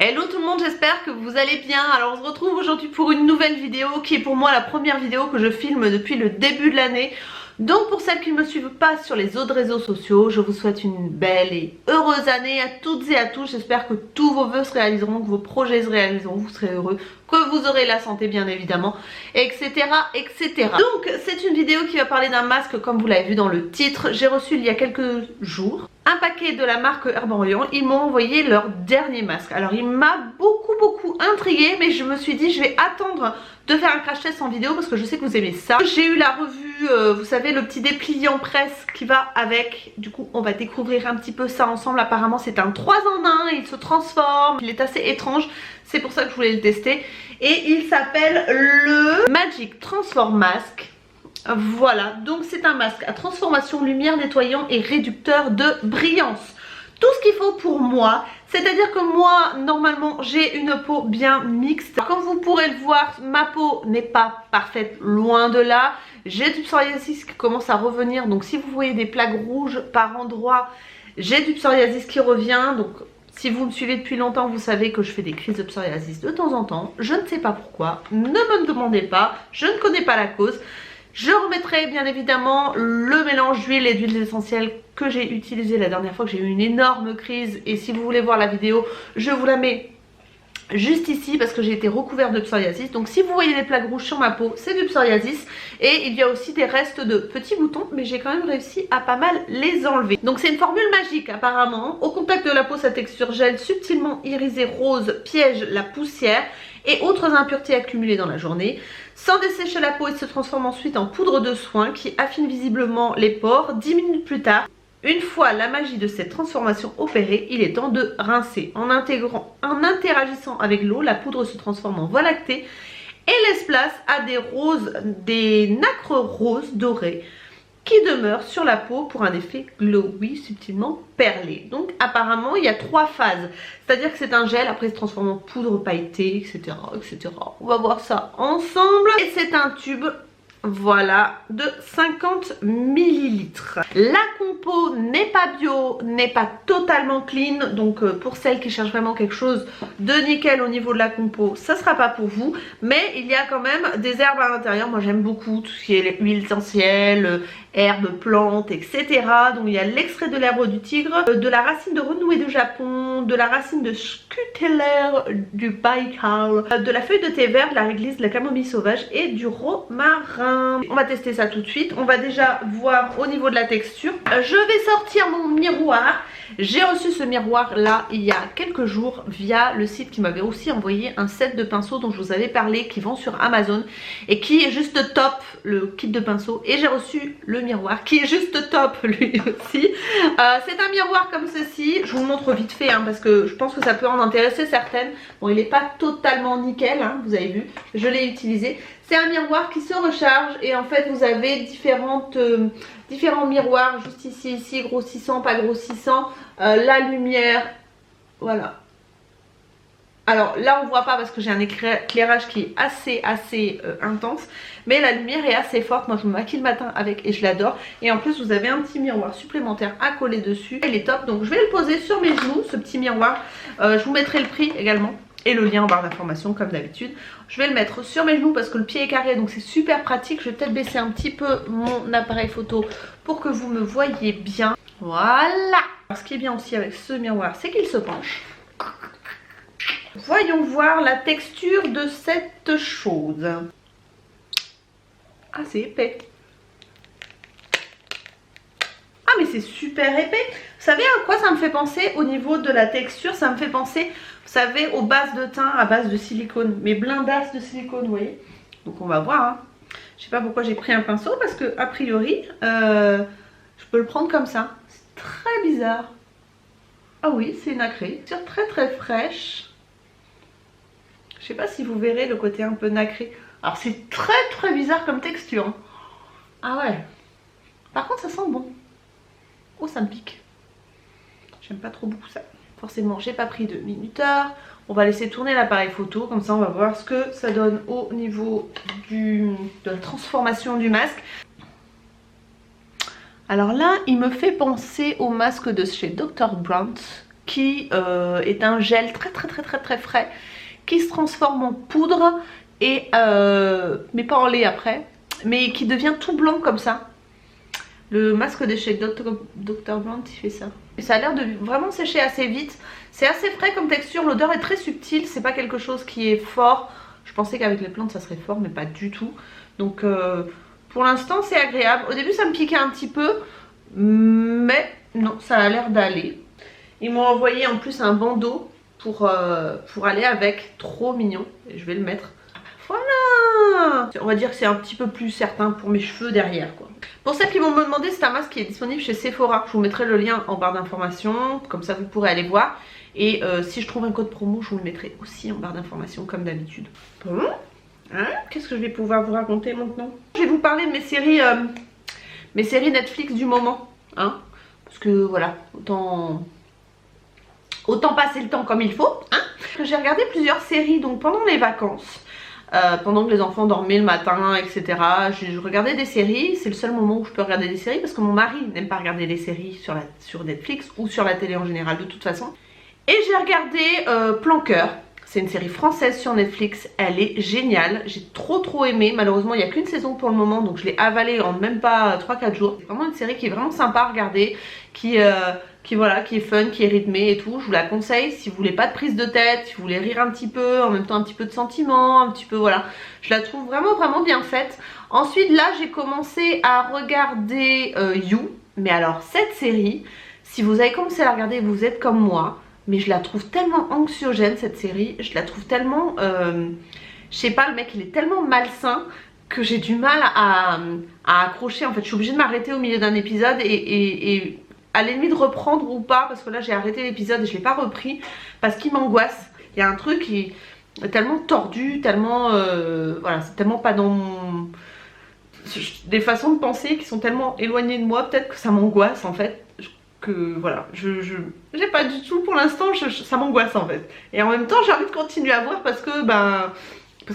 Hello tout le monde, j'espère que vous allez bien. Alors on se retrouve aujourd'hui pour une nouvelle vidéo qui est pour moi la première vidéo que je filme depuis le début de l'année. Donc pour celles qui ne me suivent pas sur les autres réseaux sociaux, je vous souhaite une belle et heureuse année à toutes et à tous. J'espère que tous vos vœux se réaliseront, que vos projets se réaliseront, vous serez heureux, que vous aurez la santé bien évidemment, etc. etc. Donc c'est une vidéo qui va parler d'un masque comme vous l'avez vu dans le titre. J'ai reçu il y a quelques jours un paquet de la marque Herborian. Ils m'ont envoyé leur dernier masque. Alors il m'a beaucoup intriguée, mais je me suis dit je vais attendre de faire un crash test en vidéo parce que je sais que vous aimez ça. J'ai eu la revue, vous savez, le petit dépliant presse qui va avec. Du coup on va découvrir un petit peu ça ensemble. Apparemment c'est un 3 en 1, il se transforme, il est assez étrange, c'est pour ça que je voulais le tester. Et il s'appelle le Magic Transform Mask. Voilà, donc c'est un masque à transformation lumière, nettoyant et réducteur de brillance. Tout ce qu'il faut pour moi, c'est-à-dire que moi normalement j'ai une peau bien mixte. Comme vous pourrez le voir, ma peau n'est pas parfaite, loin de là. J'ai du psoriasis qui commence à revenir, donc si vous voyez des plaques rouges par endroit, j'ai du psoriasis qui revient. Donc si vous me suivez depuis longtemps, vous savez que je fais des crises de psoriasis de temps en temps. Je ne sais pas pourquoi, ne me demandez pas, je ne connais pas la cause. Je remettrai bien évidemment le mélange d'huile et d'huiles essentielles que j'ai utilisé la dernière fois que j'ai eu une énorme crise. Et si vous voulez voir la vidéo, je vous la mets juste ici parce que j'ai été recouverte de psoriasis. Donc si vous voyez des plaques rouges sur ma peau, c'est du psoriasis. Et il y a aussi des restes de petits boutons, mais j'ai quand même réussi à pas mal les enlever. Donc c'est une formule magique apparemment. Au contact de la peau, sa texture gèle subtilement irisée rose piège la poussière et autres impuretés accumulées dans la journée. Sans dessécher la peau, il se transforme ensuite en poudre de soin qui affine visiblement les pores. 10 minutes plus tard, une fois la magie de cette transformation opérée, il est temps de rincer. En interagissant avec l'eau, la poudre se transforme en voie lactée et laisse place à des nacres roses dorées qui demeurent sur la peau pour un effet glowy subtilement perlé. Donc apparemment il y a 3 phases, c'est-à-dire que c'est un gel, après il se transforme en poudre pailletée, etc. On va voir ça ensemble. Et c'est un tube, voilà, de 50 ml. La compo n'est pas bio, n'est pas totalement clean. Donc pour celles qui cherchent vraiment quelque chose de nickel au niveau de la compo, ça sera pas pour vous. Mais il y a quand même des herbes à l'intérieur. Moi j'aime beaucoup tout ce qui est huile essentielle, herbes, plantes, etc. Donc il y a l'extrait de l'herbe du tigre, de la racine de renouée du Japon, de la racine de scutellaire du Baïkal, de la feuille de thé vert, de la réglisse, de la camomille sauvage et du romarin. On va tester ça tout de suite. On va déjà voir au niveau de la texture. Je vais sortir mon miroir. J'ai reçu ce miroir là il y a quelques jours via le site qui m'avait aussi envoyé un set de pinceaux dont je vous avais parlé, qui vend sur Amazon et qui est juste top, le kit de pinceaux. Et j'ai reçu le miroir qui est juste top lui aussi. C'est un miroir comme ceci. Je vous le montre vite fait parce que je pense que ça peut en intéresser certaines. Bon, il n'est pas totalement nickel, vous avez vu, je l'ai utilisé. C'est un miroir qui se recharge et en fait vous avez différents miroirs juste ici, grossissant, pas grossissant, la lumière, voilà. Alors là on voit pas parce que j'ai un éclairage qui est assez intense, mais la lumière est assez forte. Moi je me maquille le matin avec et je l'adore. Et en plus vous avez un petit miroir supplémentaire à coller dessus. Il est top, donc je vais le poser sur mes genoux, ce petit miroir. Je vous mettrai le prix également et le lien en barre d'information comme d'habitude. Je vais le mettre sur mes genoux parce que le pied est carré, donc c'est super pratique. Je vais peut-être baisser un petit peu mon appareil photo pour que vous me voyez bien. Voilà. Alors, ce qui est bien aussi avec ce miroir, c'est qu'il se penche. Voyons voir la texture de cette chose. Ah, c'est épais. Ah, mais c'est super épais. Vous savez à quoi ça me fait penser au niveau de la texture? Ça me fait penser, vous savez, aux bases de teint à base de silicone. Mais blindasses de silicone, vous voyez. Donc on va voir. Je sais pas pourquoi j'ai pris un pinceau parce que a priori, je peux le prendre comme ça. C'est très bizarre. Ah oui, c'est nacré. C'est très fraîche. Je sais pas si vous verrez le côté un peu nacré. Alors c'est très bizarre comme texture. Ah ouais. Par contre ça sent bon. Oh, ça me pique. J'aime pas trop beaucoup ça. Forcément j'ai pas pris de minuteur. On va laisser tourner l'appareil photo. Comme ça on va voir ce que ça donne au niveau de la transformation du masque. Alors là il me fait penser au masque de chez Dr. Brandt qui est un gel très frais qui se transforme en poudre et mais pas en lait après, mais qui devient tout blanc comme ça. Le masque de chez Dr. Blant il fait ça. Et ça a l'air de vraiment sécher assez vite. C'est assez frais comme texture, l'odeur est très subtile, c'est pas quelque chose qui est fort. Je pensais qu'avec les plantes ça serait fort mais pas du tout. Donc pour l'instant c'est agréable. Au début ça me piquait un petit peu, mais non, ça a l'air d'aller. Ils m'ont envoyé en plus un bandeau pour aller avec, trop mignon. Et je vais le mettre. Voilà. On va dire que c'est un petit peu plus certain pour mes cheveux derrière quoi. Pour celles qui vont me demander, c'est un masque qui est disponible chez Sephora. Je vous mettrai le lien en barre d'informations, comme ça vous pourrez aller voir. Et si je trouve un code promo, je vous le mettrai aussi en barre d'informations comme d'habitude. Bon, hein, qu'est-ce que je vais pouvoir vous raconter maintenant? Je vais vous parler de mes séries Netflix du moment. Hein, parce que voilà, autant passer le temps comme il faut. Hein. J'ai regardé plusieurs séries donc pendant les vacances. Pendant que les enfants dormaient le matin, etc. Je regardais des séries. C'est le seul moment où je peux regarder des séries parce que mon mari n'aime pas regarder les séries sur Netflix ou sur la télé en général de toute façon. Et j'ai regardé Plan Cœur. C'est une série française sur Netflix. Elle est géniale. J'ai trop aimé. Malheureusement il n'y a qu'une saison pour le moment, donc je l'ai avalée en même pas 3-4 jours. C'est vraiment une série qui est vraiment sympa à regarder, qui est fun, qui est rythmée et tout. Je vous la conseille si vous voulez pas de prise de tête, si vous voulez rire un petit peu, en même temps un petit peu de sentiment, un petit peu voilà. Je la trouve vraiment bien faite. Ensuite là j'ai commencé à regarder You. Mais alors cette série, si vous avez commencé à la regarder, vous êtes comme moi. Mais je la trouve tellement anxiogène cette série. Je la trouve tellement... je sais pas, le mec il est tellement malsain que j'ai du mal à accrocher. En fait je suis obligée de m'arrêter au milieu d'un épisode et à la limite de reprendre ou pas, parce que là j'ai arrêté l'épisode et je l'ai pas repris parce qu'il m'angoisse. Il y a un truc qui est tellement tordu, tellement voilà, c'est tellement pas dans mon... des façons de penser qui sont tellement éloignées de moi, peut-être que ça m'angoisse en fait, que voilà, j'ai pas du tout pour l'instant, ça m'angoisse en fait. Et en même temps j'ai envie de continuer à voir parce que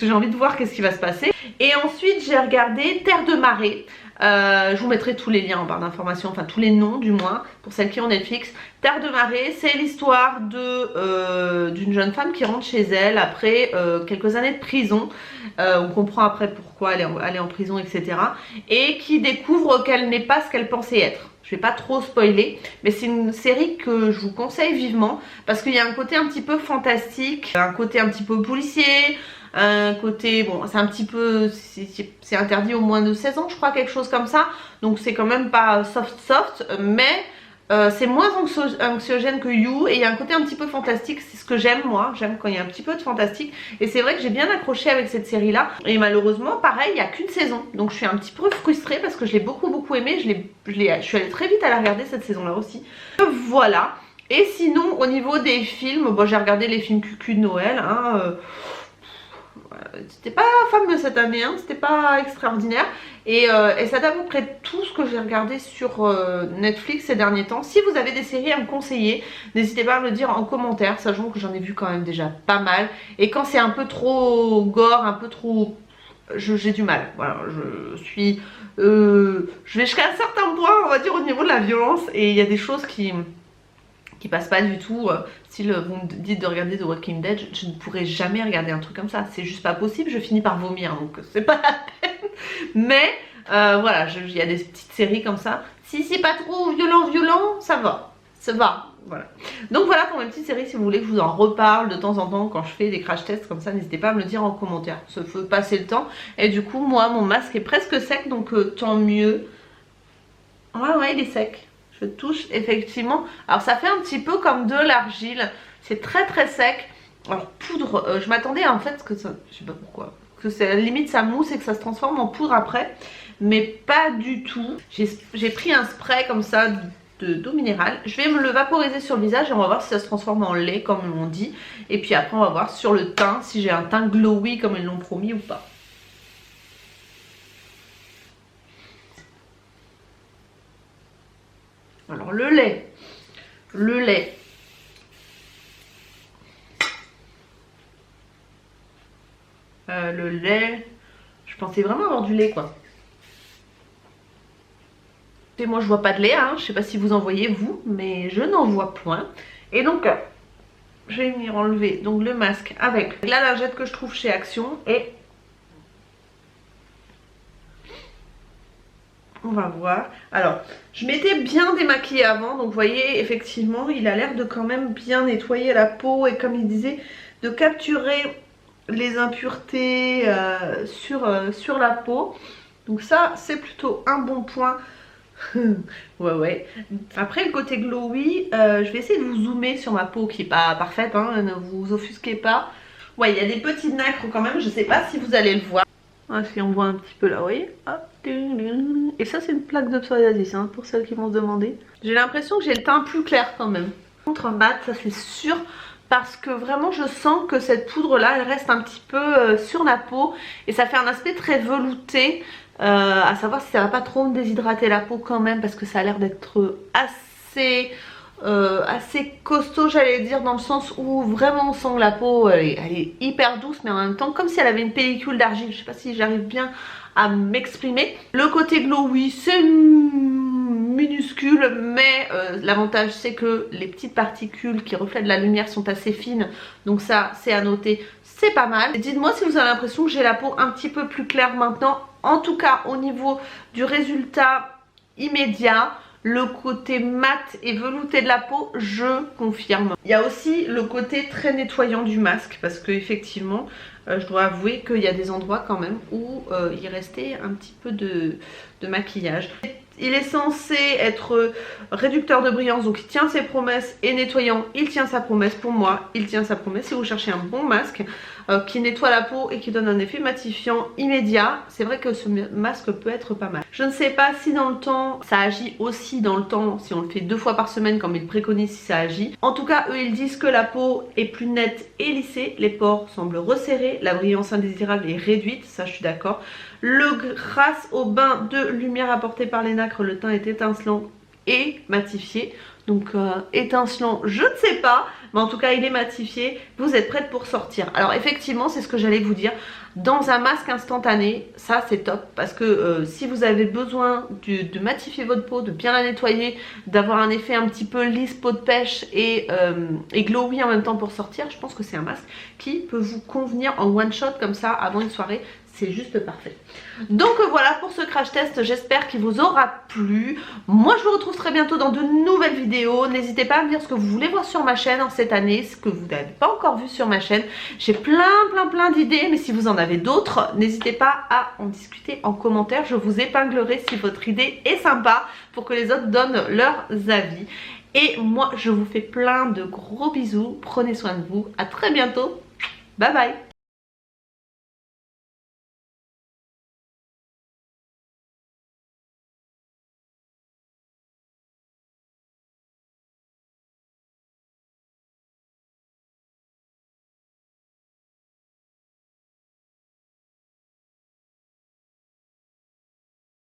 j'ai envie de voir qu'est-ce qui va se passer. Et ensuite j'ai regardé Terre de marée. Je vous mettrai tous les liens en barre d'informations, enfin tous les noms du moins, pour celles qui ont Netflix. Terre de marée, c'est l'histoire d'une jeune femme qui rentre chez elle après quelques années de prison. On comprend après pourquoi elle est en prison, etc. Et qui découvre qu'elle n'est pas ce qu'elle pensait être. Je vais pas trop spoiler, mais c'est une série que je vous conseille vivement parce qu'il y a un côté un petit peu fantastique, un côté un petit peu policier, un côté, bon c'est un petit peu, c'est interdit au moins de 16 ans je crois, quelque chose comme ça, donc c'est quand même pas soft, mais c'est moins anxiogène que You et il y a un côté un petit peu fantastique, c'est ce que j'aime moi, j'aime quand il y a un petit peu de fantastique et c'est vrai que j'ai bien accroché avec cette série là et malheureusement pareil il n'y a qu'une saison donc je suis un petit peu frustrée parce que je l'ai beaucoup aimé, je suis allée très vite à la regarder cette saison là aussi. Voilà, et sinon au niveau des films, bon j'ai regardé les films cucu de Noël hein, c'était pas fameux cette année, hein, c'était pas extraordinaire et c'est à peu près tout ce que j'ai regardé sur Netflix ces derniers temps. Si vous avez des séries à me conseiller, n'hésitez pas à me le dire en commentaire, sachant que j'en ai vu quand même déjà pas mal et quand c'est un peu trop gore, un peu trop... j'ai du mal, voilà, je vais jusqu'à un certain point on va dire au niveau de la violence et il y a des choses qui passe pas du tout. Si vous me dites de regarder The Walking Dead, je ne pourrais jamais regarder un truc comme ça, c'est juste pas possible, je finis par vomir donc c'est pas la peine. Mais voilà, il y a des petites séries comme ça, si c'est pas trop violent, ça va, voilà. Donc voilà pour mes petites séries, si vous voulez que je vous en reparle de temps en temps quand je fais des crash tests comme ça, n'hésitez pas à me le dire en commentaire, ça fait passer le temps. Et du coup moi mon masque est presque sec donc tant mieux. Ouais il est sec. Je touche effectivement, alors ça fait un petit peu comme de l'argile, c'est très sec. Alors poudre, je m'attendais en fait que ça, je sais pas pourquoi, que limite ça mousse et que ça se transforme en poudre après, mais pas du tout. J'ai pris un spray comme ça d'eau minérale, je vais me le vaporiser sur le visage et on va voir si ça se transforme en lait comme on dit. Et puis après on va voir sur le teint si j'ai un teint glowy comme ils l'ont promis ou pas. Alors le lait, je pensais vraiment avoir du lait quoi. Et moi je vois pas de lait, hein. Je sais pas si vous en voyez vous, mais je n'en vois point. Et donc je vais venir enlever donc le masque avec la lingette que je trouve chez Action et on va voir. Alors, je m'étais bien démaquillée avant, donc vous voyez, effectivement, il a l'air de quand même bien nettoyer la peau et comme il disait, de capturer les impuretés sur la peau. Donc ça, c'est plutôt un bon point. Ouais. Après, le côté glowy, je vais essayer de vous zoomer sur ma peau qui n'est pas parfaite, hein, ne vous offusquez pas. Ouais, il y a des petites nacres quand même, je sais pas si vous allez le voir. Ah, si on voit un petit peu là, vous voyez. Hop. Et ça c'est une plaque de psoriasis, hein, pour celles qui vont se demander. J'ai l'impression que j'ai le teint plus clair quand même. Contre mat, ça c'est sûr, parce que vraiment je sens que cette poudre là, elle reste un petit peu sur la peau. Et ça fait un aspect très velouté, à savoir si ça va pas trop me déshydrater la peau quand même, parce que ça a l'air d'être assez costaud, j'allais dire, dans le sens où vraiment on sent que la peau elle est hyper douce, mais en même temps comme si elle avait une pellicule d'argile. Je sais pas si j'arrive bien à m'exprimer. Le côté glowy c'est minuscule, mais l'avantage c'est que les petites particules qui reflètent la lumière sont assez fines, donc ça c'est à noter, c'est pas mal. Dites-moi si vous avez l'impression que j'ai la peau un petit peu plus claire maintenant. En tout cas au niveau du résultat immédiat, le côté mat et velouté de la peau, je confirme. Il y a aussi le côté très nettoyant du masque, parce que effectivement, je dois avouer qu'il y a des endroits quand même où il restait un petit peu de maquillage. Il est censé être réducteur de brillance, donc il tient ses promesses, et nettoyant, il tient sa promesse. Pour moi, il tient sa promesse. Si vous cherchez un bon masque qui nettoie la peau et qui donne un effet matifiant immédiat, c'est vrai que ce masque peut être pas mal. Je ne sais pas si dans le temps, ça agit aussi dans le temps, si on le fait 2 fois par semaine comme ils préconisent, si ça agit. En tout cas, eux ils disent que la peau est plus nette et lissée, les pores semblent resserrés, la brillance indésirable est réduite, ça je suis d'accord. Grâce au bain de lumière apporté par les nacres, le teint est étincelant et matifié. Donc étincelant, je ne sais pas, mais en tout cas il est matifié. Vous êtes prête pour sortir. Alors effectivement, c'est ce que j'allais vous dire. Dans un masque instantané, ça c'est top, parce que si vous avez besoin de matifier votre peau, de bien la nettoyer, d'avoir un effet un petit peu lisse, peau de pêche et glowy en même temps pour sortir, je pense que c'est un masque qui peut vous convenir en one shot comme ça avant une soirée. C'est juste parfait. Donc voilà pour ce crash test, j'espère qu'il vous aura plu. Moi je vous retrouve très bientôt dans de nouvelles vidéos. N'hésitez pas à me dire ce que vous voulez voir sur ma chaîne en cette année, ce que vous n'avez pas encore vu sur ma chaîne. J'ai plein d'idées, mais si vous en avez d'autres, n'hésitez pas à en discuter en commentaire. Je vous épinglerai si votre idée est sympa pour que les autres donnent leurs avis. Et moi je vous fais plein de gros bisous, prenez soin de vous, à très bientôt, bye bye.